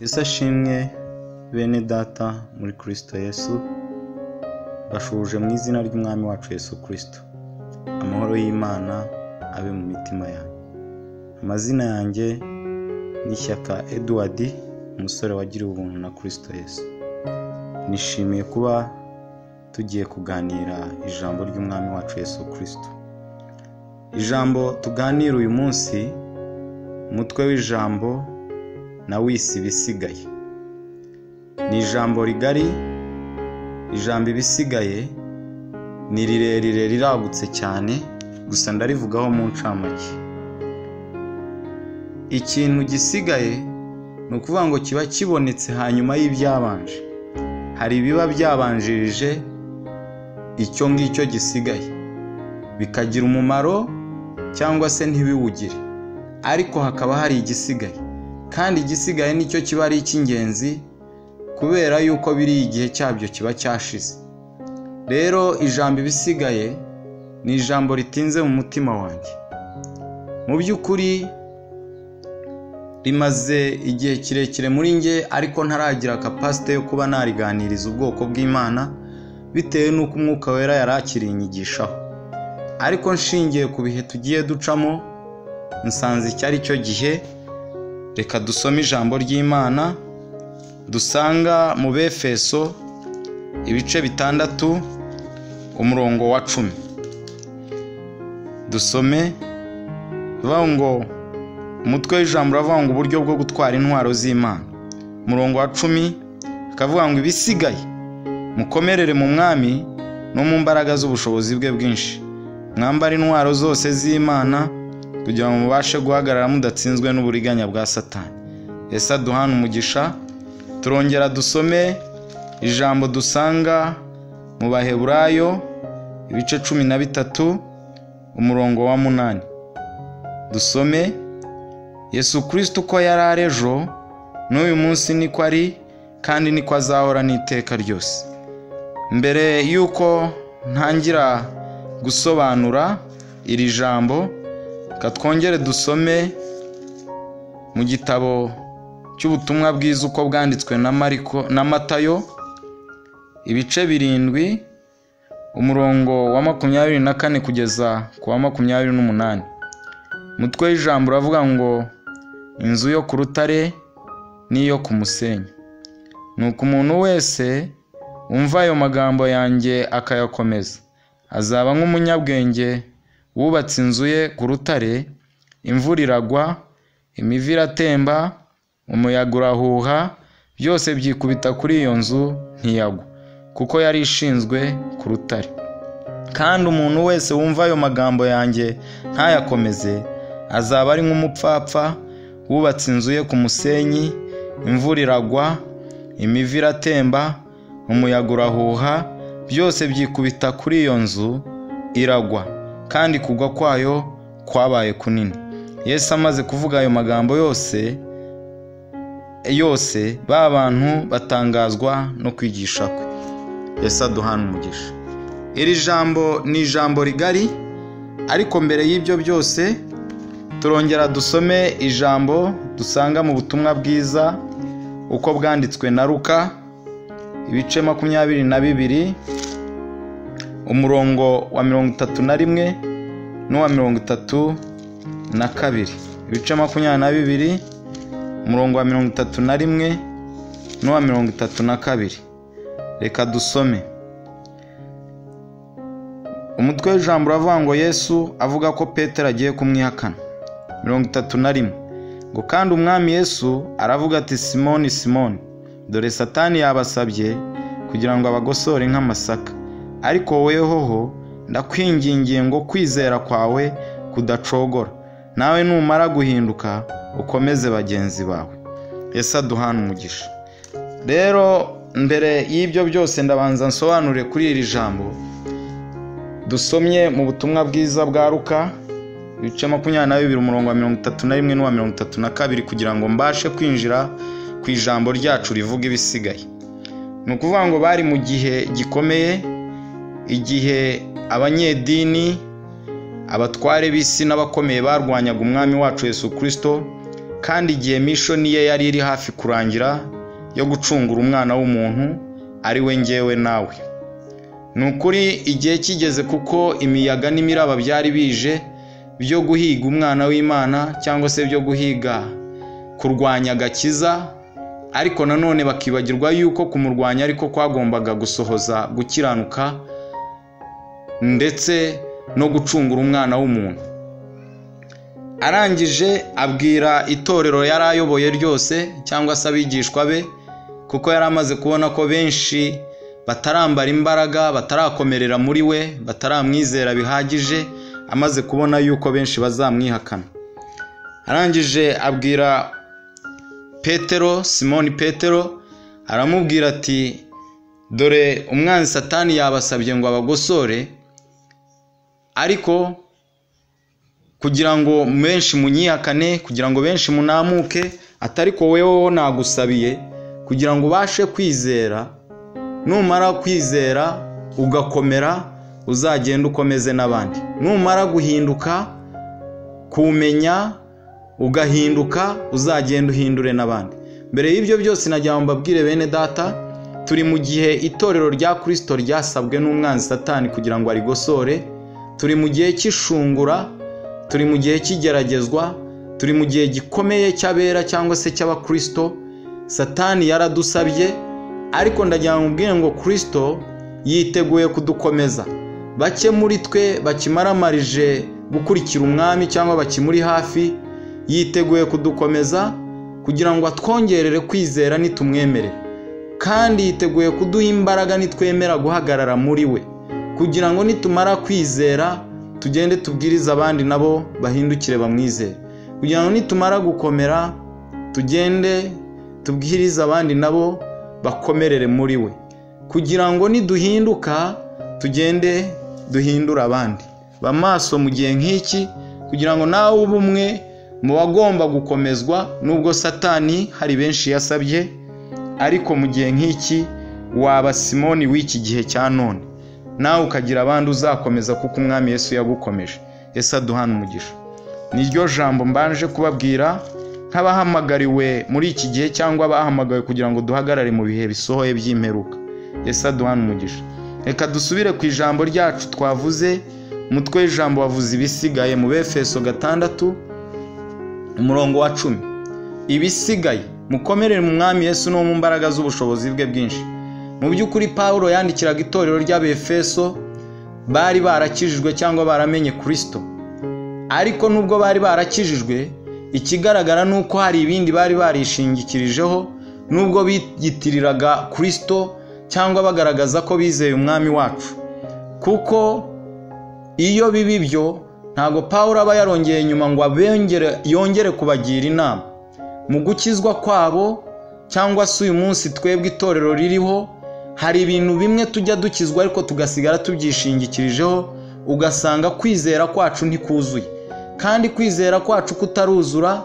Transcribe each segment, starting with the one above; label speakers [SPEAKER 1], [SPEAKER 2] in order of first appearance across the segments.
[SPEAKER 1] Yesu ashimwe bene data muri Kristo Yesu, bashuje mu izina ry'umwami wacu Yesu Kristo. Amahoro y'Imana abe mu mitima yanyu. Amazina yanjye ni Shyaka Edward, umusore wagiriwe ubuntu na Kristo Yesu. Nishimiye kuba tugiye kuganira ijambo ry'umwami wacu Yesu Kristo. Ijambo tuganira uyu munsi, umutwe w'ijambo na wisi ibisigaye. Ni ijambo rigari, ijambo ibisigaye ni rirerire riragutse cyane, gusa ndarivugaho mu ncamake. Ikintu gisigaye ni ukuvuga ngo kiba kibonetse hanyuma y'ibyabanje. Hari ibiba byabanjirije icyo ngicyo gisigaye, bikagira umumaro cyangwa se ntibiwugire, ariko hakaba hari igisigaye, kandi igisigaye nicyo kiba ari icy'ingenzi kubera yuko biri igihe cyabyo kiba cyashize. Rero ijambo ibisigaye ni ijambo ritinze mu mutima wanjye. Mu by'ukuri rimaze igihe kirekire muri nge, ariko ntaragira capacity yo kuba nariganiriza ubwoko bw'Imana bitewe n'uko umwuka wera yarakiriye inyigishaho. Ariko nshingiye ku bihe tugiye ducamo, nsanze icyo ari cyo gihe. Reka dusome ijambo ry'Imana dusanga mu Befeso ibice 6 umurongo wa 10. Dusome bavuga ngo umutwe w'ijambo uravuga ngo uburyo bwo gutwara intwaro z'Imana. Umurongo wa 10 akavuga ngo ibisigaye mukomerere mu mwami no mu mbaraga z'ubushobozi bwe bwinshi, mwambara intwaro zose z'Imana kugira ngo mubashe guhagarara mudatsinzwe n'uburiganya bwa Satani. Yesu aduhana umugisha. Turongera dusome ijambo dusanga mu Baheburayo ibice 13 umurongo wa 8. Dusome Yesu Kristo ko yari ari ejo n'uyu munsi niko ari, kandi niko azahora n'iteka ryose. Mbere yuko ntangira gusobanura iri jambo, katwongere dusome mu gitabo cy'ubutumwa bwiza uko bwanditswe na Matayo ibice 7 umurongo wa 24 kugeza ku wa 28. Mutwe w'ijambo uravuga ngo inzu yo ku rutare n'iyo ku musenyi. Nuko umuntu wese umva ayo magambo yanjye akayakomeza azaba nk'umunyabwenge wubatse inzu ye ku rutare. Imvura iragwa, imivu iratemba, umuyaga urahuha, byose byikubita kuri iyo nzu ntiyagwa, kuko yari ishinzwe ku rutare. Kandi umuntu wese wumva ayo magambo yanjye ntayakomeze azaba ari nk'umupfapfa wubatse inzu ye ku musenyi. Imvura iragwa, imivu iratemba, umuyaga urahuha, byose byikubita kuri iyo nzu iragwa, kandi kugwa kwayo kwabaye kunini. Yesu amaze kuvuga ayo magambo yose ba bantu batangazwa no kwigisha kwe. Yesu aduhana umugisha. Iri jambo ni ijambo rigari, ariko mbere y'ibyo byose turongera dusome ijambo dusanga mu butumwa bwiza uko bwanditswe na Luka ibice 22 umurongo wa 31 n'uwa 32. Ibice 22 umurongo wa 31 n'uwa 32. Reka dusome. Umutwe w'ijambo uravuga ngo Yesu avuga ko Petero agiye kumwihakana. 31 ngo kandi umwami Yesu aravuga ati, Simoni Simoni, dore Satani yabasabye kugira ngo abagosore nk'amasaka, ariko woweho ndakwingingiye ngo kwizera kwawe kudacogora, nawe numara guhinduka ukomeze bagenzi bawe. Yesu aduhana umugisha. Rero mbere y'ibyo byose ndabanza nsobanure kuri iri jambo dusomye mu butumwa bwiza bwa Luka ibice 22 umurongo wa 31 n'uwa 32 kugira ngo mbashe kwinjira ku ijambo ryacu rivuga ibisigaye. Ni ukuvuga ngo bari mu gihe gikomeye, igihe abanyedini, abatware b'isi n'abakomeye barwanyaga umwami wacu Yesu Kristo, kandi igihe mishoni ye yari iri hafi kurangira yo gucungura umwana w'umuntu ari we njyewe nawe. Ni ukuri igihe kigeze kuko imiyaga n'imiraba byari bije byo guhiga umwana w'Imana cyangwa se byo guhiga kurwanya agakiza, ariko nanone bakibagirwa yuko kumurwanya ariko kwagombaga gusohoza gukiranuka ndetse no gucungura umwana w'umuntu. Arangije abwira itorero yari ayoboye ryose cyangwa se abigishwa be, kuko yari amaze kubona ko benshi batarambara imbaraga, batarakomerera muri we, bataramwizera bihagije, amaze kubona yuko benshi bazamwihakana. Arangije abwira Petero, Simoni Petero, aramubwira ati dore umwanzi Satani yabasabye ngo abagosore, ariko kugira ngo benshi munyihakane, kugira ngo benshi munamuke, atariko wewe nagusabiye kugira ngo ubashe kwizera. Numara kwizera ugakomera, uzagenda ukomeze n'abandi. Numara guhinduka, kumenya, ugahinduka, uzagenda uhindure n'abandi. Mbere y'ibyo byose nagira ngo mbabwire bene data, turi mu gihe itorero rya Kristo ryasabwe n'umwanzi Satani kugira ngo arigosore. Turi mu gihe cy'ishungura, turi mu gihe cy'igeragezwa, turi mu gihe gikomeye cy'abera cyangwa se cy'abakristo. Satani yaradusabye, ariko ndagira ngo mbwire ngo Kristo yiteguye kudukomeza. Bake muri twe bakimaramarije gukurikira umwami cyangwa bakimuri hafi, yiteguye kudukomeza kugira ngo atwongerere kwizera nitumwemerera, kandi yiteguye kuduha imbaraga nitwemera guhagarara muri we, kugira ngo nitumara kwizera tugende tubwiriza abandi nabo bahindukire bamwizere, kugira ngo nitumara gukomera tugende tubwiriza abandi nabo bakomerere muri we, kugira ngo niduhinduka tugende duhindura abandi. Bamaso mu gihe nk'iki, kugira ngo nawe ube umwe mu bagomba gukomezwa. Nubwo Satani hari benshi yasabye, ariko mu gihe nk'iki waba Simoni w'iki gihe cya none, nawe ukagira abandi uzakomeza kuko umwami Yesu yagukomeje. Yesu aduhana umugisha. Niryo jambo mbanje kubabwira nk'abahamagariwe muri iki gihe cyangwa abahamagawe kugira ngo duhagarare mu bihe bisohoye by'imperuka. Yesu aduhana umugisha. Reka dusubire ku ijambo ryacu twavuze. Umutwe w'ijambo wavuze ibisigaye mu Befeso 6 umurongo wa 10. Ibisigaye mukomerere mu mwami Yesu no mu mbaraga z'ubushobozi bwe bwinshi. Mu by'ukuri Paulo yandikiraga itorero ry'Abefeso bari barakijijwe cyangwa baramenye Kristo, ariko nubwo bari barakijijwe, ikigaragara nuko hari ibindi bari barishingikirijeho, nubwo biyitiriraga Kristo cyangwa bagaragaza ko bizeye umwami wacu. Kuko iyo bibi byo, ntago Paulo aba yarongeye nyuma ngo yongere kubagira inama mu gukizwa kwabo, cyangwa se uyu munsi twebwe itorero ririho hari ibintu bimwe tujya dukizwa ariko tugasigara tubyishingikirijeho, ugasanga kwizera kwacu ntikuzuye. Kandi kwizera kwacu kutaruzura,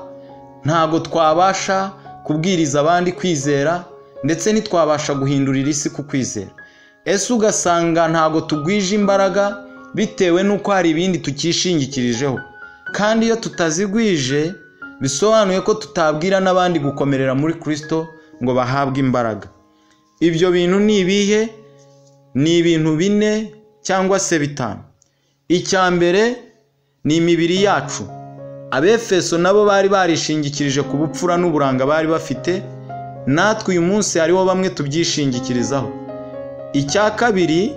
[SPEAKER 1] ntago twabasha kubwiriza abandi kwizera, ndetse ntitwabasha guhindurira isi ku kwizera. Ese ugasanga ntago tugwije imbaraga bitewe nuko hari ibindi tukishingikirijeho, kandi iyo tutazigwije bisobanuye ko tutabwira n'abandi gukomerera muri Kristo ngo bahabwe imbaraga. Ibyo bintu ni ibihe? Ni ibintu 4 cyangwa se 5. Icya mbere ni imibiri yacu. Abefeso nabo bari barishingikirije ku bupfura n'uburanga bari bafite, natwe uyu munsi hariho bamwe tubyishingikirizaho. Icya kabiri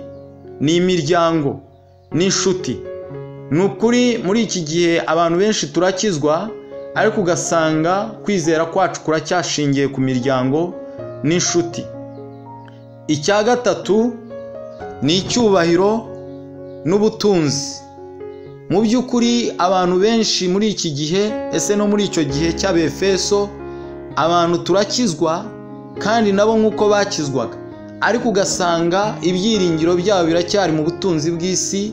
[SPEAKER 1] ni imiryango n'inshuti. Nukuri muri iki gihe abantu benshi turakizwa, ariko ugasanga kwizera kwacu kuracyashingiye ku miryango n'inshuti. Icya gatatu ni icyubahiro n'ubutunzi. Mu by'ukuri abantu benshi muri iki gihe, ese no muri icyo gihe cy'Abefeso, abantu turakizwa kandi nabo nk'uko bakizwaga, ariko ugasanga ibyiringiro byabo biracyari mu butunzi bw'isi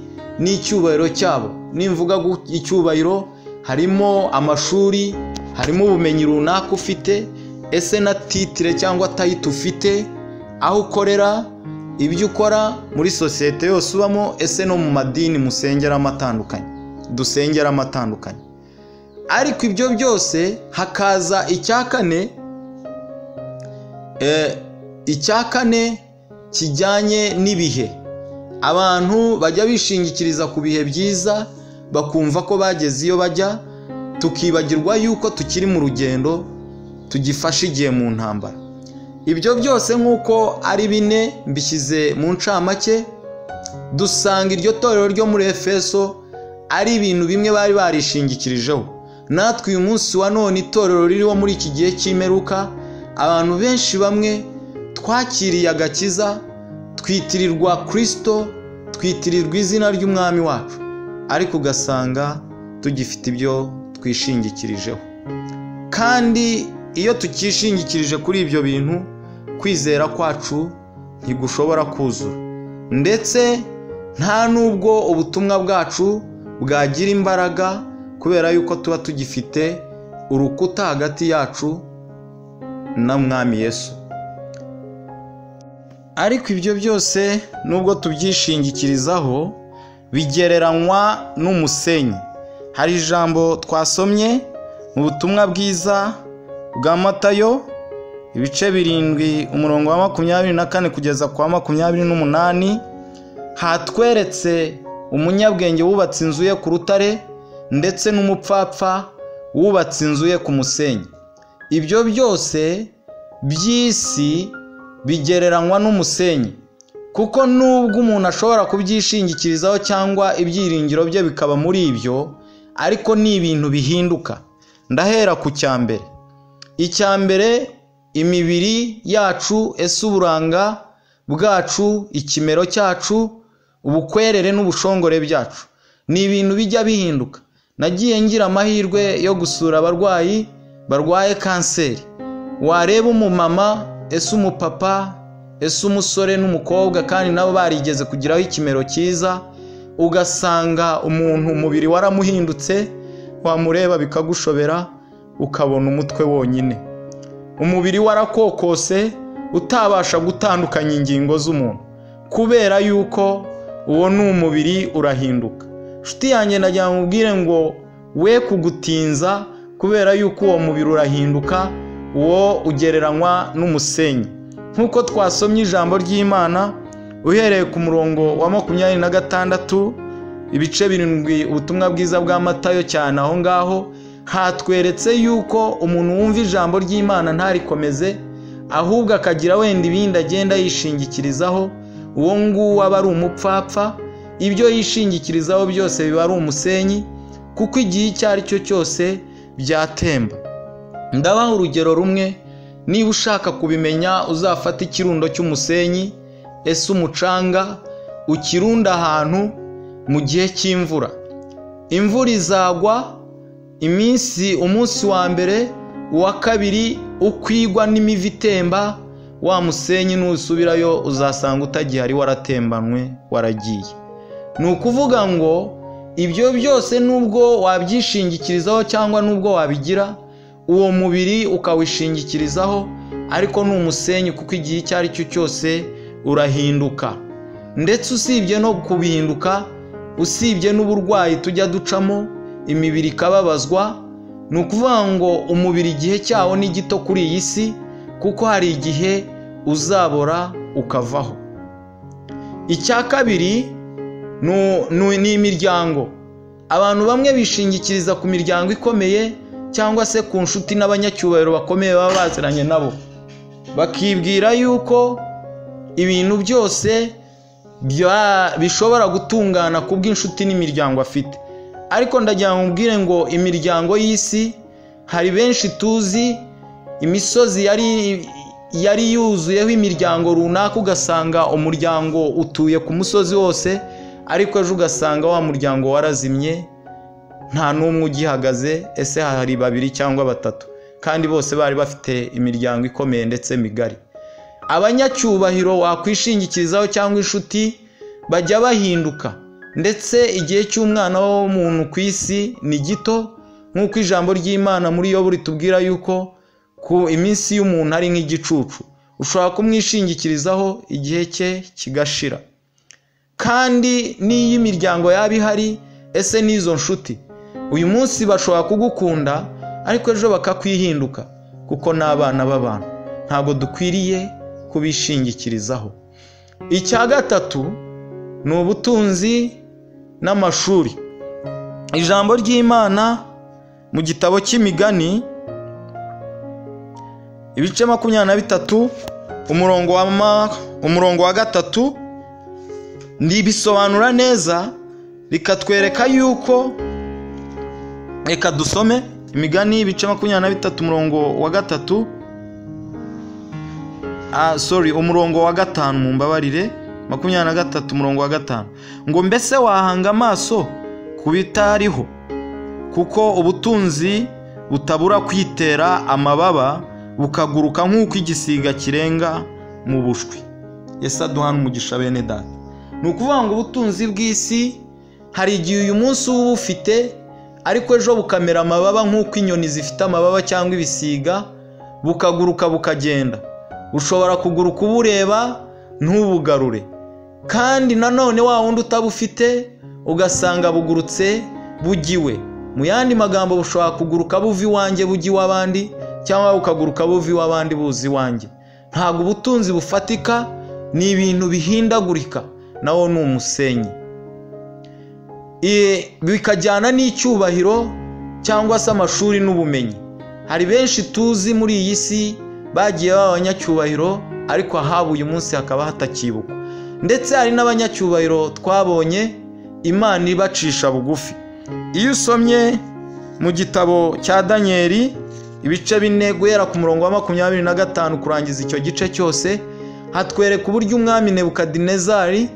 [SPEAKER 1] n'icyubahiro cyabo. Nimvuga icyubahiro, harimo amashuri, harimo ubumenyi runaka ufite, ese na titire cyangwa tayito ufite, aho ukorera, ibyo ukora muri sosiyete yose ubamo, ese no mu madini musengeramo atandukanye, dusengeramo atandukanye. ariko ibyo byose hakaza icya kane kijyanye n'ibihe. Abantu bajya bishingikiriza ku bihe byiza bakumva ko bageze iyo bajya, tukibagirwa yuko tukiri mu rugendo tugifashe igihe mu ntambara. Ibyo byose nk'uko ari bine mbishyize mu ncamake, dusanga iryo torero ryo muri Efeso ari ibintu bimwe bari barishingikirijeho. Natwe uyu munsi wa none itorero ririho muri iki gihe cy'imperuka, abantu benshi bamwe twakiriye agakiza, twitirirwa Kristo, twitirirwa izina ry'umwami wacu, ariko ugasanga tugifite ibyo twishingikirijeho. Kandi iyo tukishingikirije kuri ibyo bintu, kwizera kwacu ntigushobora kuzura, ndetse nta nubwo ubutumwa bwacu bwagira imbaraga, kubera yuko tuba tugifite urukuta hagati yacu na mwami Yesu. Ariko ibyo byose nubwo tubyishingikirizaho, bigereranywa n'umusenyi. Hari ijambo twasomye mu butumwa bwiza bwa Matayo, ibice 7 umurongo wa 24 kugeza kwa 28, hatweretse umunyabwenge wubatse inzu ye ku rutare, ndetse n'umupfapfa wubatse inzu ye ku musenyi. Ibyo byose by'isi bigereranywa n'umusenyi, kuko nubwo umuntu ashobora kubyishingikirizaho cyangwa ibyiringiro bye bikaba muri ibyo, ariko ni ibintu bihinduka. Ndahera ku cyambere. Icyambere, imibiri yacu, ese uburanga bwacu, ikimero cyacu, ubukwerere n'ubushongore byacu, ni ibintu bijya bihinduka. Nagiye ngira amahirwe yo gusura abarwayi barwaye kanseri. Wareba umumama, ese umupapa, ese umusore n'umukobwa, kandi nabo barigeze kugiraho ikimero cyiza, ugasanga umuntu umubiri waramuhindutse, wamureba bikagushobera, ukabona umutwe wonyine. Umubiri warakokose, utabasha gutandukanya ingingo z'umuntu, kubera yuko uwo ni umubiri urahinduka. Nshuti yanjye ndagira ngo mubwire ngo we kugutinza, kubera yuko uwo mubiri urahinduka, uwo ugereranywa n'umusenyi. Nk'uko twasomye ijambo ry'Imana uhereye ku murongo wa 26, ibice 7 ubutumwa bwiza bwa Matayo cyane aho ngaho, hatweretse yuko umuntu wumva ijambo ry'Imana ntarikomeze, ahubwo akagira wenda ibindi agenda yishingikirizaho, uwo nguwo aba ari umupfapfa. Ibyo yishingikirizaho byose biba ari umusenyi, kuko igihe icyo ari cyo cyose byatemba. Ndabaha urugero rumwe. Niba ushaka kubimenya, uzafata ikirundo cy'umusenyi, ese umucanga, ukirunda ahantu mu gihe cy'imvura. Imvura izagwa, umunsi wa mbere, uwa kabiri, ukwigwa n'imivu itemba, wa musenyi nusubirayo uzasanga utagihari, waratembanwe, waragiye. Ni ukuvuga ngo ibyo byose nubwo wabyishingikirizaho cyangwa nubwo wabigira, uwo mubiri ukawishingikirizaho, ariko ni umusenyi, kuko igihe icyo ari cyo cyose urahinduka. Ndetse usibye no kubihinduka, usibye n'uburwayi tujya ducamo, imibiri ikababazwa, ni ukuvuga ngo umubiri igihe cyawo ni gito kuri iyi si, kuko hari igihe uzabora ukavaho. Icya kabiri ni imiryango. Abantu bamwe bishingikiriza ku miryango ikomeye, cyangwa se ku nshuti n'abanyacyubahiro bakomeye baba baziranye nabo, bakibwira yuko ibintu byose bishobora gutungana kubw'inshuti n'imiryango afite. Ariko ndagira ngo mbwire ngo imiryango y'isi, hari benshi tuzi, imisozi yari yuzuyeho imiryango runaka, ugasanga umuryango utuye ku musozi wose, ariko ejo ugasanga wa muryango warazimye, nta n'umwe ugihagaze, ese hari 2 cyangwa 3, kandi bose bari bafite imiryango ikomeye ndetse migari. Abanyacyubahiro wakwishingikirizaho cyangwa inshuti bajya bahinduka, ndetse igihe cy'umwana w'umuntu ku isi ni gito, nk'uko ijambo ry'Imana muri Yobu ritubwira yuko ku iminsi y'umuntu ari nk'igicucu, ushobora kumwishingikirizaho igihe cye kigashira. Kandi n'iyo imiryango yaba ihari, ese n'izo nshuti uyu munsi bashobora kugukunda ariko ejo bakakwihinduka, kuko n'abana b'abantu ntabwo dukwiriye kubishingikirizaho. Icya gatatu ni ubutunzi n'amashuri. Ijambo ry'Imana mu gitabo cy'Imigani ibice 23 umurongo wa 3 ndibisobanura neza, rikatwereka yuko, reka dusome Imigani ibice 23 umurongo wa 3, umurongo wa 5, mumbabarire, 23 umurongo wa 5, ngo mbese wahanga amaso ku bitariho, kuko ubutunzi butabura kwitera amababa bukaguruka nk'uko igisiga kirenga mu bushwi. Yesu aduhana umugisha bene data. Ni ukuvuga ngo ubutunzi bw'isi hari igihe uyu munsi uba ufite, ariko ejo bukamera amababa nk'uko inyoni zifite amababa cyangwa ibisiga, bukaguruka bukagenda. Ushobora kuguruka ubureba ntubugarure, kandi nanone wa wundi utabufite ugasanga bugurutse bugiwe. Mu yandi magambo, bushobora kuguruka buva iwanjye bugi w'abandi, cyangwa bukaguruka buva iw'abandi buzi iwanjye. Ntabwo ubutunzi bufatika, ni ibintu bihindagurika, nawo ni umusenyi. Bikajyana n'icyubahiro cyangwa se amashuri n'ubumenyi. Hari benshi tuzi muri iyi si bagiye baba abanyacyubahiro, ariko ahaba uyu munsi hakaba hatakibukwa. Ndetse hari n'abanyacyubahiro twabonye Imana ibacisha bugufi. Iyo usomye mu gitabo cya Danieli ibice 4 guhera ku murongo wa 25 kurangiza icyo gice cyose, hatwereka uburyo umwami Nebukadinezari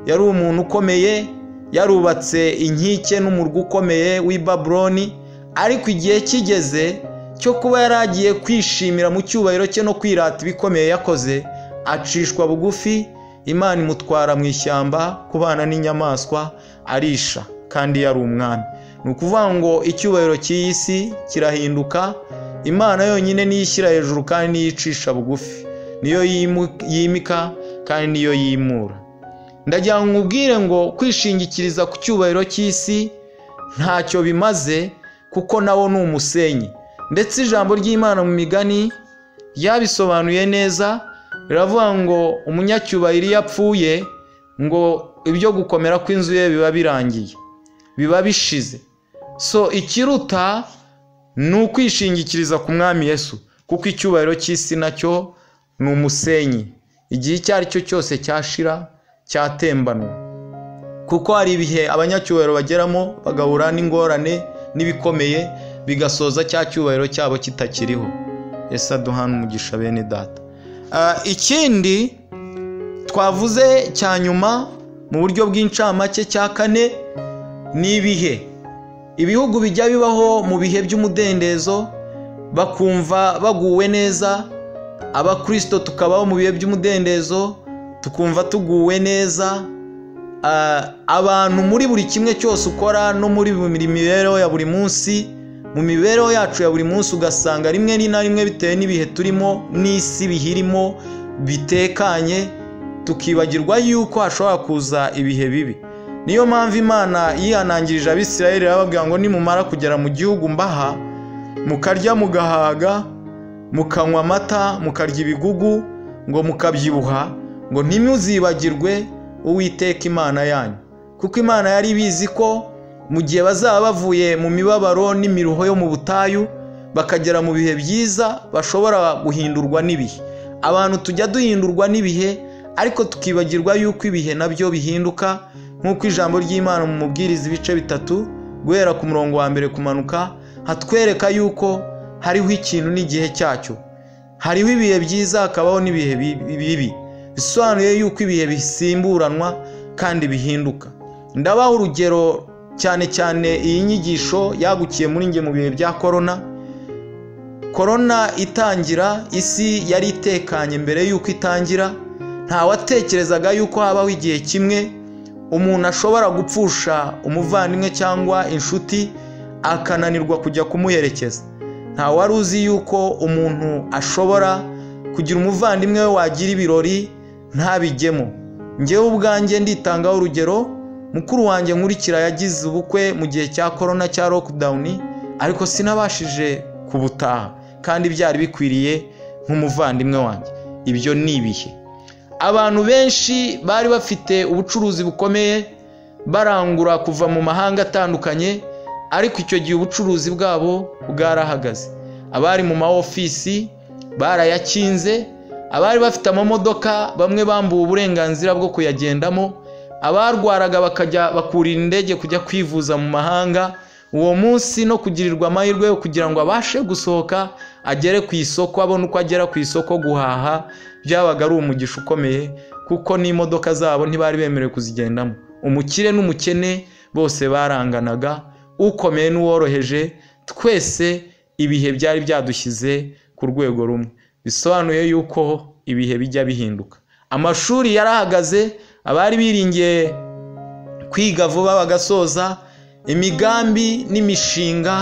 [SPEAKER 1] yari umuntu ukomeye, yarubatse inkike n'umurwa ukomeye w'i Babuloni, ariko igihe kigeze cyo kuba yaragiye kwishimira mu cyubahiro cye no kwirata ibikomeye yakoze, acishwa bugufi, Imana imutwara mu ishyamba kubana n'inyamaswa arisha, kandi yari umwami. Ni ukuvuga ngo icyubahiro cy'iyi si kirahinduka, Imana yonyine niyo ishyira hejuru kandi niyo icisha bugufi, niyo yimika kandi niyo yimura. Ndagira ngo nkubwire ngo kwishingikiriza ku cyubahiro cy'isi ntacyo bimaze, kuko nawo ni umusenyi. Ndetse ijambo ry'Imana mu Migani ryabisobanuye neza, riravuga ngo umunyacyubahiro iyo apfuye, ngo ibyo gukomera kw'inzu ye biba birangiye, biba bishize. So ikiruta ni ukwishingikiriza ku mwami Yesu, kuko icyubahiro cy'isi nacyo ni umusenyi. Igihe icyo ari cyo cyose cyashira, cyatembanwa, kuko hari ibihe abanyacyubahiro bageramo bagahura n'ingorane n'ibikomeye, bigasoza cya cyubahiro cyabo kitakiriho. Yesu aduhana umugisha bene data. Ikindi twavuze cya nyuma mu buryo bw'incamake cya 4 ni ibihe. Ibihugu bijya bibaho mu bihe by'umudendezo, bakumva baguwe neza. Abakristo tukabaho mu bihe by'umudendezo, tukumva tuguwe neza. Abantu muri buri kimwe cyose ukora no muri mibereho ya buri munsi, mu mibereho yacu ya buri munsi, ugasanga rimwe na rimwe bitewe n'ibihe turimo n'isi bihirimo bitekanye, tukibagirwa yuko hashobora kuza ibihe bibi. Niyo mpamvu Imana yihanangirije Abisirayeli, irababwira ngo nimumara kugera mu gihugu mbaha, mukarya mugahaga, mukanywa amata, mukarya ibigugu, ngo mukabyibuha, ngo ntimuzibagirwe Uwiteka Imana yanyu. Kuko Imana yari ibizi ko mu gihe bazaba bavuye mu mibabaro n'imiruho yo mu butayu, bakagera mu bihe byiza, bashobora guhindurwa n'ibihe. Abantu tujya duhindurwa n'ibihe, ariko tukibagirwa yuko ibihe nabyo bihinduka, nk'uko ijambo ry'Imana mu Mubwiriza ibice 3 guhera ku murongo wa 1 kumanuka hatwereka yuko hariho ikintu n'igihe cyacyo. Hariho ibihe byiza, hakabaho n'ibihe bibi. Bisobanuye yuko ibihe bisimburanwa kandi bihinduka. Ndabaha urugero cyane cyane iyi nyigisho yagukiye muri nge mu bihe bya korona itangira, isi yari itekanye mbere yuko itangira. Nta watekerezaga yuko habaho igihe kimwe umuntu ashobora gupfusha umuvandimwe cyangwa inshuti akananirwa kujya kumuherekeza. Nta wari uzi yuko umuntu ashobora kugira umuvandimwe we wagira ibirori ntabijyemo. Njyewe ubwanjye nditangaho urugero, mukuru wanjye nkurikira yagize ubukwe mu gihe cya corona cya lockdown, ariko sinabashije kubutaha kandi byari bikwiriye nk'umuvandimwe wanjye. Ibyo ni ibihe. Abantu benshi bari bafite ubucuruzi bukomeye barangura kuva mu mahanga atandukanye, ariko icyo gihe ubucuruzi bwabo bwarahagaze. Abari mu ma ofisi barayakinze, abari bafite amamodoka bamwe bambuwe uburenganzira bwo kuyagendamo, abarwaraga bakajya bakurira indege kujya kwivuza mu mahanga. Uwo munsi no kugirirwa amahirwe yo kugira ngo abashe gusohoka agere ku isoko, abone uko agera ku isoko guhaha, byabaga ari umugisha ukomeye, kuko n'imodoka zabo ntibari bemerewe kuzigendamo. Umukire n'umukene bose baranganaga, ukomeye n'uworoheje, twese ibihe byari byadushyize ku rwego rumwe. Bisobanuye yuko ibihe bijya bihinduka. Amashuri yarahagaze, abari biringiye kwiga vuba bagasoza, imigambi n'imishinga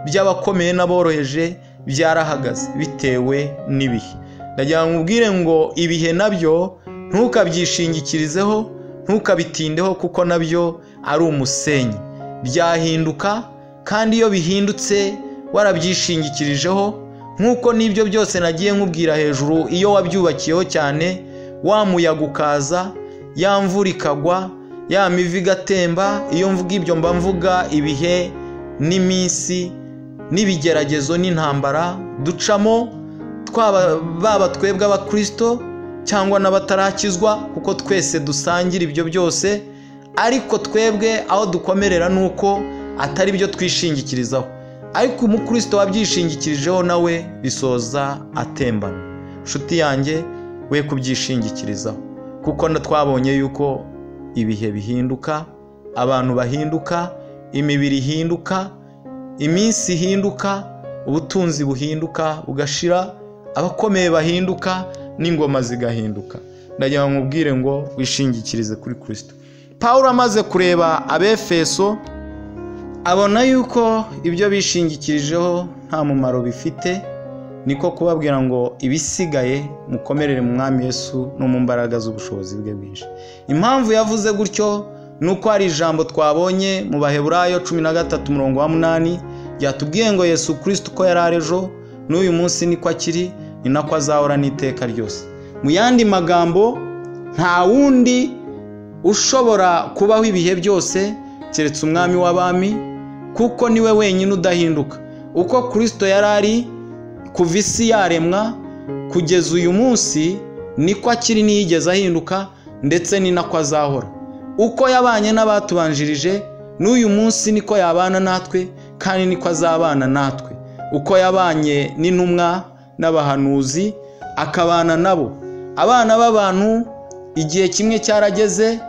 [SPEAKER 1] by'abakomeye n'aboroheje byarahagaze bitewe n'ibihe. Ndagira ngo nkubwire ngo ibihe nabyo ntukabyishingikirizeho, ntukabitindeho, kuko nabyo ari umusenyi. Byahinduka, kandi iyo bihindutse warabyishingikirijeho, nk'uko n'ibyo byose nagiye nkubwira hejuru, iyo wabyubakiyeho cyane, wa muyaga ukaza, ya mvura ikagwa, ya mivu igatemba. Iyo mvuga ibyo mba mvuga ibihe n'iminsi n'ibigeragezo n'intambara ducamo, baba twebwe abakristo cyangwa n'abatarakizwa, kuko twese dusangira ibyo byose. Ariko twebwe aho dukomerera nuko atari byo twishingikirizaho, ariko umukristo wabyishingikirijeho nawe bisoza atembana. Nshuti yanjye, we kubyishingikirizaho, kuko twabonye yuko ibihe bihinduka, abantu bahinduka, imibiri ihinduka, iminsi ihinduka, ubutunzi buhinduka bugashira, abakomeye bahinduka, n'ingoma zigahinduka. Ndagira ngo nkubwire ngo wishingikirize kuri Kristo. Pawulo amaze kureba Abefeso, abona yuko ibyo bishingikirijeho nta mumaro bifite, niko kubabwira ngo ibisigaye mukomerere mu Mwami Yesu no mu mbaraga z'ubushobozi bwe bwinshi. Impamvu yavuze gutyo nuko hari ijambo twabonye mu Baheburayo 13:8 ryatubwiye ngo Yesu Kristo ko yari arejo n'uyu munsi niko akiri, ni nako azahora n'iteka ryose. Mu yandi magambo, nta wundi ushobora kubaho ibihe byose keretse Umwami w'abami, kuko niwe wenyine udahinduka. Uko Kristo yari ari kuva isi yaremwa kugeza uyu munsi, niko akiri ntiyigeze ahinduka, ndetse ni nako azahora. Uko yabanye n'abatubanjirije n'uyu munsi niko yabana natwe, kandi niko azabana natwe. Uko yabanye n'intumwa n'abahanuzi akabana nabo. Abana b'abantu igihe kimwe cyarageze,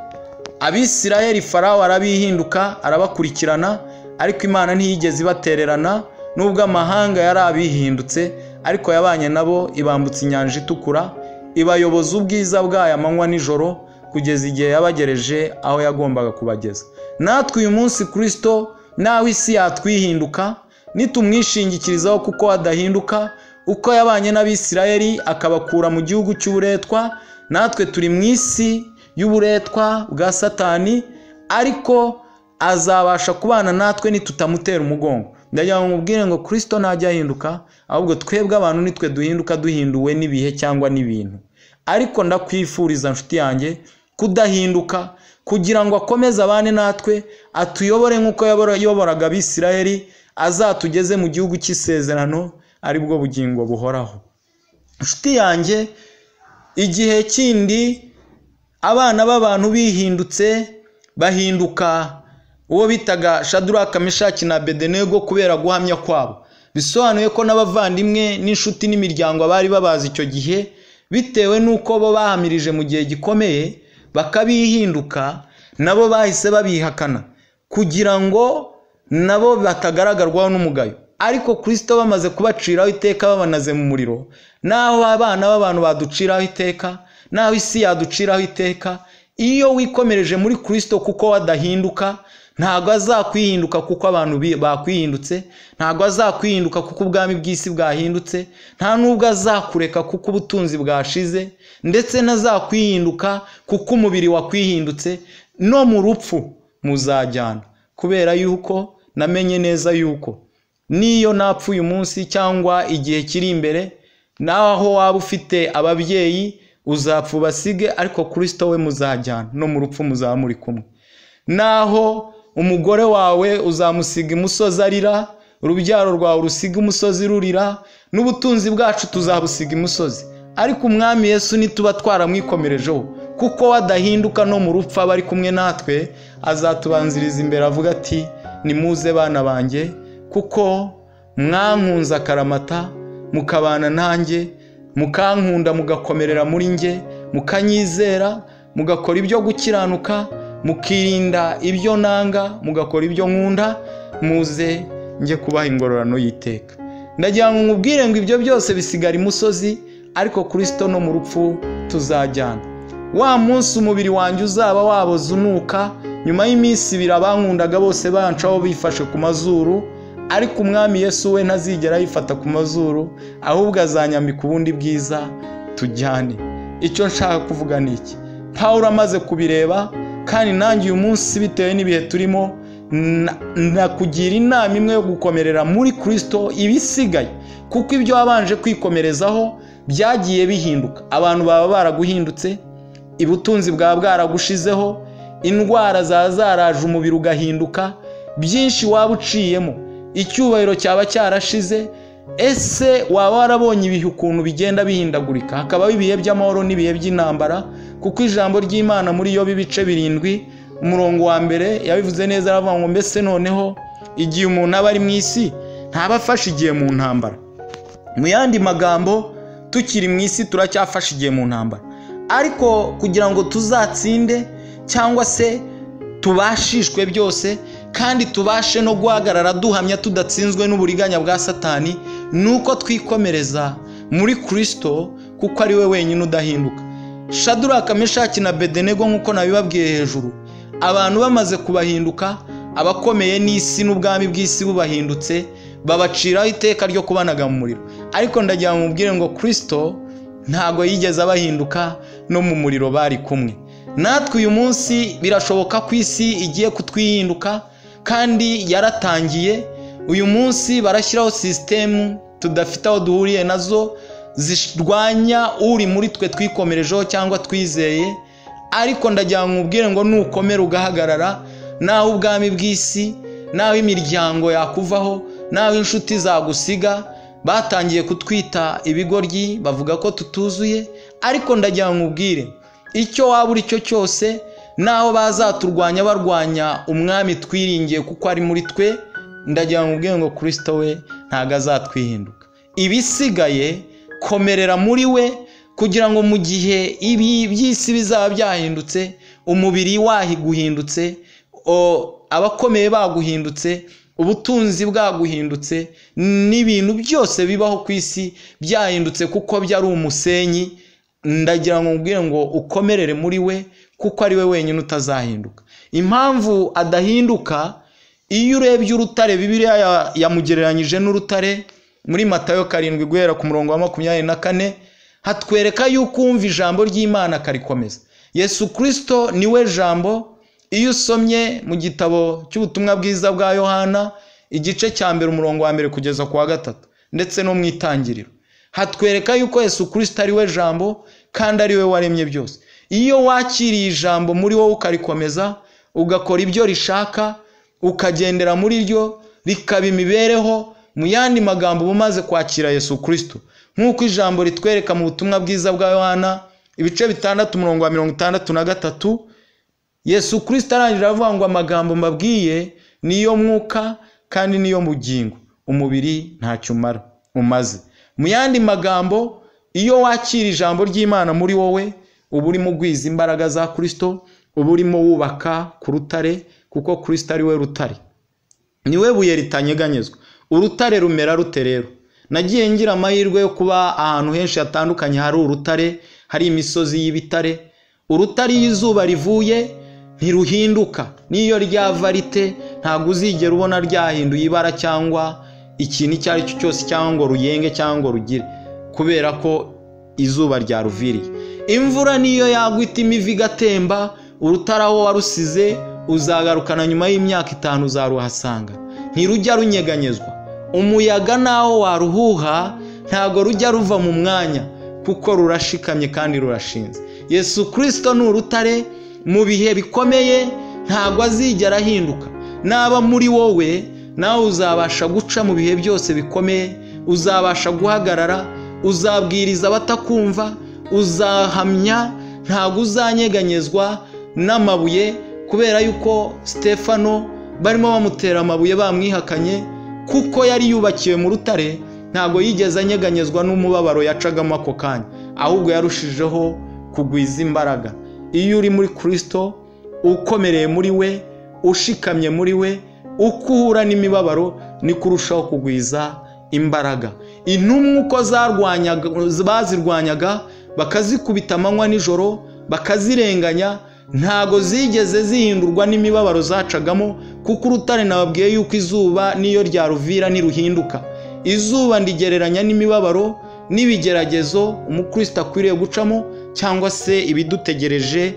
[SPEAKER 1] Abisirayeli Farawo arabihinduka arabakurikirana, ariko Imana ntiyigeze ibatererana. Nubwo amahanga yari abihindutse, ariko yabanye nabo, ibambutsa inyanja itukura, ibayoboza ubwiza bwayo amanywa nijoro, kugeza igihe yabagereje aho yagombaga kubageza. Natwe uyu munsi Kristo, nawe isi yatwihinduka, nitumwishingikirizaho kuko adahinduka. Uko yabanye n'Abisirayeli akabakura mu gihugu cy'uburetwa, natwe turi mu isi y'uburetwa bwa Satani, ariko azabasha kubana natwe nitutamutera umugongo. Ndagira ngo nkubwire ngo Kristo ntajya ahinduka, ahubwo twebwe abantu nitwe duhinduka, duhinduwe n'ibihe cyangwa n'ibintu. Ariko ndakwifuriza nshuti yanjye kudahinduka, kugira ngo akomeze abane natwe, atuyobore nk'uko yayoboraga Abisirayeli, azatugeze mu gihugu cy'isezerano, ari bwo bugingo buhoraho. Nshuti yanjye, igihe kindi abana b'abantu bihindutse, bahinduka uwo bitaga Shaduraka, Meshaki na Abedenego kubera guhamya kwabo. Bisobanuye ko n'abavandimwe n'inshuti n'imiryango bari babazi icyo gihe, bitewe n'uko bo bahamirije mu gihe gikomeye bakabihinduka, nabo bahise babihakana kugira ngo nabo batagaragarwaho n'umugayo. Ariko Kristo bamaze kubaciraho iteka, babanaze mu muriro, naho abana b'abantu baduciraho iteka, naho isi yaduciraho iteka, iyo wikomereje muri Kristo kuko wadahinduka, ntago azakwihinduka kuko abantu bakwihindutse, ntago azakwihinduka kuko ubwami bw'isi bwahindutse, nta nubwo azakureka kuko ubutunzi bwashize, ndetse ntazakwihinduka kuko umubiri wakwihindutse. No mu rupfu muzajyana, kubera yuko namenye neza yuko niyo napfa uyu munsi cyangwa igihe kiri imbere, naho waba ufite ababyeyi uzapfa ubasige, ariko Kristo we muzajyana, no mu rupfu muzaba muri kumwe. Naho umugore wawe uzamusiga imusozi arira, urubyaro rwawe rusiga umusozi rurira, n'ubutunzi bwacu tuzabusiga imusozi, ariko umwami Yesu nituba twaramwikomerejeho, kuko wadahinduka no mu rupfu aba ari kumwe natwe, azatubanziriza imbere avuga ati nimuze bana banjye, kuko mwankunze akaramata mukabana nanjye, mukankunda mugakomerera muri nge, mukanyizera, mugakora ibyo gukiranuka, mukirinda ibyo nanga, mugakora ibyo nkunda, muze nge kubaha ingororano y'iteka. Ndagira ngo nkubwire ngo ibyo byose bisigara imusozi, ariko Kristo no mu rupfu tuzajyana. Wa munsi umubiri wanjye uzaba waboze unuka, nyuma y'iminsi ibiri abankundaga bose bancaho bifashe ku mazuru, ariko umwami Yesu we ntazigera yifata ku mazuru, ahubwo azanyambika ubundi bwiza tujyane. Icyo nshaka kuvuga ni iki? Pawulo amaze kubireba, kandi nanjye uyu munsi bitewe n'ibihe turimo, nakugira inama imwe yo gukomerera muri Kristo ibisigaye, kuko ibyo wabanje kwikomerezaho byagiye bihinduka. Abantu baba baraguhindutse, ubutunzi bwaba bwaragushizeho, indwara zaraje umubiri ugahinduka, byinshi waba uciyemo, icyubahiro cyaba cyarashize. Ese waba warabonye ibihe ukuntu bigenda bihindagurika, hakabaho ibihe by'amahoro n'ibihe by'intambara, kuko ijambo ry'Imana muri Yobu ibice 7 umurongo wa mbere yabivuze neza, aravuga ngo mbese noneho igihe umuntu aba ari mu isi ntaba afashe igihe mu ntambara. Mu yandi magambo, tukiri mu isi turacyafashe igihe mu ntambara, ariko kugira ngo tuzatsinde cyangwa se tubashishwe byose kandi tubashe no guhagarara duhamya tudatsinzwe n'uburiganya bwa Satani, nuko twikomereza muri Kristo, kuko ari we wenyine udahinduka. Shaduraka, Meshaki na Abedenego nk'uko nabibabwiye hejuru, abantu bamaze kubahinduka, abakomeye n'isi n'ubwami bw'isi bubahindutse, babaciraho iteka ryo kubanaga mu muriro. Ariko ndagira ngo mubwire ngo Kristo ntago yigeze abahinduka, no mu muriro bari kumwe natwe. Uyu munsi birashoboka ko isi igiye kutwihinduka, kandi yaratangiye. Uyu munsi barashyiraho system tudafite aho duhuriye nazo, zirwanya uri muri twe twikomerejeho cyangwa twizeye. Ariko ndagira ngo mubwire ngo nukomera ugahagarara, naho ubwami bw'isi, naho imiryango yakuvaho, naho inshuti zagusiga, batangiye kutwita ibigoryi, bavuga ko tutuzuye. Ariko ndagira ngo mubwire, icyo waba uri cyo cyose, naho bazaturwanya barwanya umwami twiringiye kuko ari muri twe, ndagira ngo mubwire ngo Kristo we ntago azatwihinduka. Ibisigaye komerera muri we, kugira ngo mu gihe ibi by'isi bizaba byahindutse, umubiri wahiguhindutse, abakomeye baguhindutse, ubutunzi bwaguhindutse, n'ibintu byose bibaho ku isi byahindutse kuko byari umusenyi, ndagira ngo mubwire ngo ukomerere muri we, kuko ari we wenyine utazahinduka. Impamvu adahinduka, iyo urebye urutare, Bibiliya yamugereranyije n'urutare muri Matayo 7 guhera ku murongo wa 24, hatwereka yuko umva ijambo ry'Imana akarikomeza. Yesu Kristo niwe jambo. Iyo usomye mu gitabo cy'ubutumwa bwiza bwa Yohana igice cya 1 umurongo wa 1 kugeza ku wa 3, ndetse no mu itangiriro, hatwereka yuko Yesu Kristo ari we jambo, kandi ari we waremye byose. Iyo wakiriye ijambo muri wowe ukarikomeza, ugakora ibyo rishaka, ukagendera muri ryo, rikaba imibereho, mu yandi magambo bumaze kwakira Yesu Kristo, nk'uko ijambo ritwereka mu butumwa bwiza bwa Yohana ibice 6 umurongo wa 63, Yesu Kristo arangije avuga ngo amagambo mbabwiye niyo mwuka kandi niyo bugingo, umubiri ntacyo umaze. Mu yandi magambo, iyo wakira ijambo ry'Imana muri wowe, uba urimo gwiza imbaraga za Kristo, uba urimo wubaka ku rutare, kuko Kristo ari we rutare, niwe buye ritanyeganyezwa. Urutare rumera rute rero? Nagiye ngira amahirwe yo kuba ahantu henshi hatandukanye hari urutare, hari imisozi y'ibitare. Urutare iyo izuba rivuye ntiruhinduka, niyo ryava rite ntabwo uzigera ubona ryahinduye ibara cyangwa ikintu icyo ari cyo cyose, cyangwa ngo ruyenge cyangwa ngo rugire, kubera ko izuba ryaruviriye. Imvura niyo yagwita imivi igatemba, urutare aho warusize uzagarukana nyuma y'imyaka 5 uzaruhasanga. Ntirujya runyeganyezwa. Umuyaga nawo waruhuha ntago rujya ruva mu mwanya, kuko rurashikamye kandi rurashinze. Yesu Kristo ni urutare, mu bihe bikomeye ntago azigera ahinduka. Naba muri wowe nawe uzabasha guca mu bihe byose bikomeye, uzabasha guhagarara, uzabwiriza abatakumva, uzahamya, ntago uzanyeganyezwa n'amabuye, kubera yuko Stefano barimo bamutera amabuye bamwihakanye, kuko yari yubakiwe mu rutare, ntago yigeze anyeganyezwa n'umubabaro yacagamo ako kanya, ahubwo yarushijeho kugwiza imbaraga. Iyo uri muri Kristo, ukomereye muri we, ushikamye muri we, ukuhura n'imibabaro, ni kurushaho kugwiza imbaraga. Intumwa uko bazirwanyaga bakazikubita amanywa nijoro, bakazirenganya, ntago zigeze zihindurwa n'imibabaro zacagamo, kuko urutare nababwiye yuko izuba niyo ryaruvira niruhinduka. Izuba ndigereranya n'imibabaro n'ibigeragezo umukristo akwiriye gucamo, cyangwa se ibidutegereje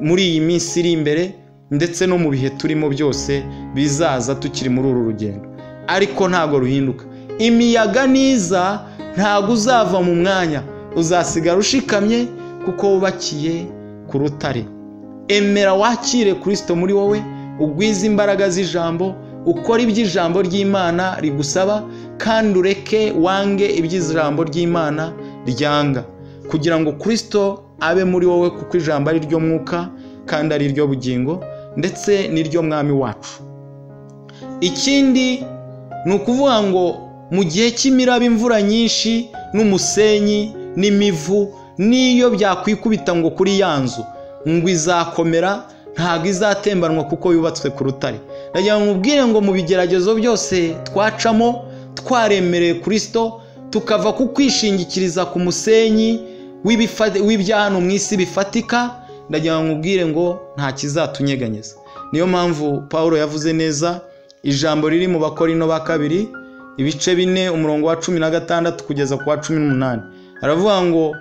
[SPEAKER 1] muri iyi minsi iri imbere, ndetse no mu bihe turimo byose bizaza tukiri muri uru rugendo. Ariko ntago ruhinduka. Imiyaga niza ntago uzava mu mwanya, uzasigara ushikamye, kuko wubakiye ku rutare. Emera wakire Kristo muri wowe, ugwize imbaraga z'ijambo, ukora iby'ijambo ry'Imana rigusaba, kandi ureke wange iby'ijambo ry'Imana ryanga, kugira ngo Kristo abe muri wowe, kuko ijambo ari ryo mwuka kandi ari ryo bugingo, ndetse ni ryo mwami wacu. Ikindi ni ukuvuga ngo mu gihe cy'imiraba, imvura nyinshi n'umusenyi n'imivu, niyo byakwikubita ngo kuri ya nzu, ngo izakomera, ntago izatembanwa, kuko yubatswe ku rutare. Ndagira ngo mubwire ngo mu bigeragezo byose twacamo, twaremereye Kristo, tukava ku kwishingikiriza ku musenyi w'ibya hano mu isi bifatika, ndagira ngo mubwire ngo nta kizatunyeganyeza. Niyo mpamvu Paulo yavuze neza ijambo riri mu Bakorino ba 2 ibice 4 umurongo wa 16 kugeza ku wa 18. Aravuga ngo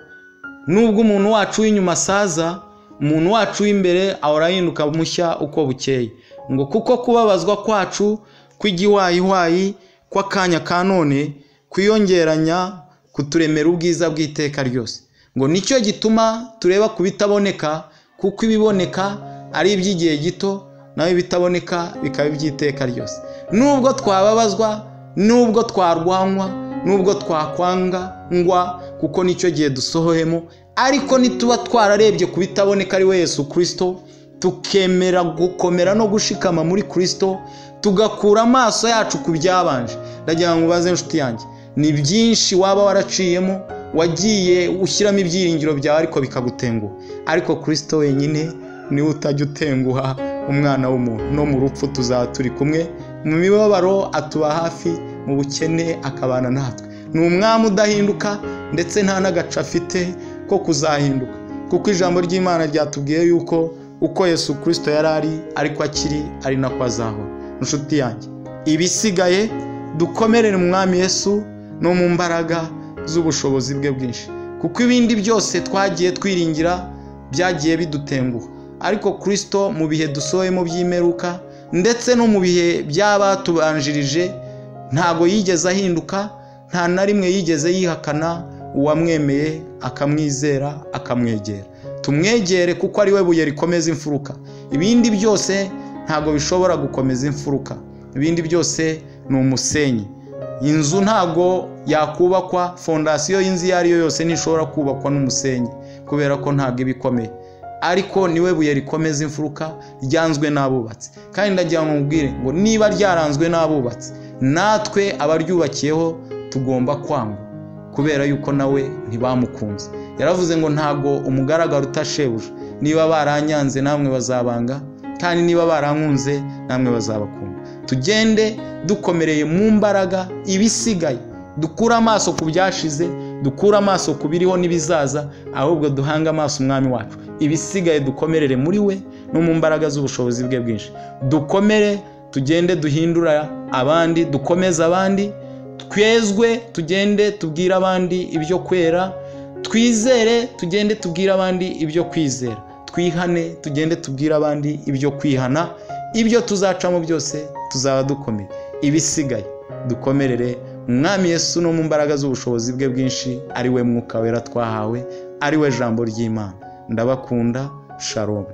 [SPEAKER 1] nubwo umuntu wacu w'inyuma asaza, umuntu wacu w'imbere ahora ahinduka mushya uko bukeye. Ngo kuko kubabazwa kwacu kw'igihwayihwayi kw'akanya ka none kwiyongeranya kuturemera ubwiza bw'iteka ryose. Ngo nicyo gituma tureba ku bitaboneka, kuko ibiboneka ari iby'igihe gito, naho ibitaboneka bikaba iby'iteka ryose. Nubwo twababazwa, nubwo twarwanywa, nubwo twakwangwa, kuko nicyo gihe dusohoyemo, ariko nituba twararebye ku bitaboneka ari we Yesu Kristo, tukemera gukomera no gushikama muri Kristo, tugakura amaso yacu ku byabanje. Ndagira ngo ubaze inshuti yanjye, ni byinshi waba waraciyemo, wagiye ushyiramo ibyiringiro byawe ariko bikagutenguha, ariko Kristo wenyine niwe utajya utenguha umwana w'umuntu. No mu rupfu tuzaba turi kumwe, mu mibabaro atuba hafi, mu bukene akabana natwe. Ni umwami udahinduka, ndetse nta n'agaca afite ko kuzahinduka, kuko ijambo ry'Imana ryatubwiye yuko uko Yesu Kristo yari ariko akiri, ari nako azahora. Inshuti yanjye, ibisigaye dukomerere mu mwami Yesu no mu mbaraga z'ubushobozi bwe bwinshi, kuko ibindi byose twagiye twiringira byagiye bidutenguha, ariko Kristo mu bihe dusohemo by'imeruka, ndetse no mu bihe by'abatubanjirije, ntago yigeze ahinduka, nta na rimwe yigeze yihakana uwamwemeye akamwizera akamwegera. Tumwegere kuko ari we buye rikomeza imfuruka. Ibindi byose ntago bishobora gukomeza imfuruka, ibindi byose ni umusenyi. Inzu ntago yakubakwa, fondasiyo y'inzu iyo ari yo yose ntishobora kubakwa n'umusenyi, kubera ko ntago ibikomeye, ariko niwe buye rikomeza imfuruka, ryanzwe n'abubatsi. Kandi ndagira ngo mubwire ngo niba ryaranzwe n'abubatsi, natwe abaryubakiyeho tugomba kwangwa, kubera yuko nawe ntibamukunze. Yaravuze ngo ntago umugaragaro utashebuja, niba baranyanze namwe bazabanga, kandi niba barankunze namwe bazabakunda. Tugende dukomereye mu mbaraga, ibisigaye dukura amaso ku byashize, dukura amaso ku biriho n'ibizaza, ahubwo duhanga amaso umwami wacu. Ibisigaye dukomerere muri we no mu mbaraga z'ubushobozi bwe bwinshi. Dukomere, tugende duhindura abandi, dukomeze abandi, twezwe, tugende tubwira abandi ibyo kwera, twizere, tugende tubwira abandi ibyo kwizera, twihane, tugende tubwira abandi ibyo kwihana. ibyo tuzacamo byose tuzaba dukomeye. Ibisigaye dukomerere Umwami Yesu no mu mbaraga z'ubushobozi bwe bwinshi, ari we Mwuka Wera twahawe, ari we Jambo ry'Imana. Ndabakunda. Shalom.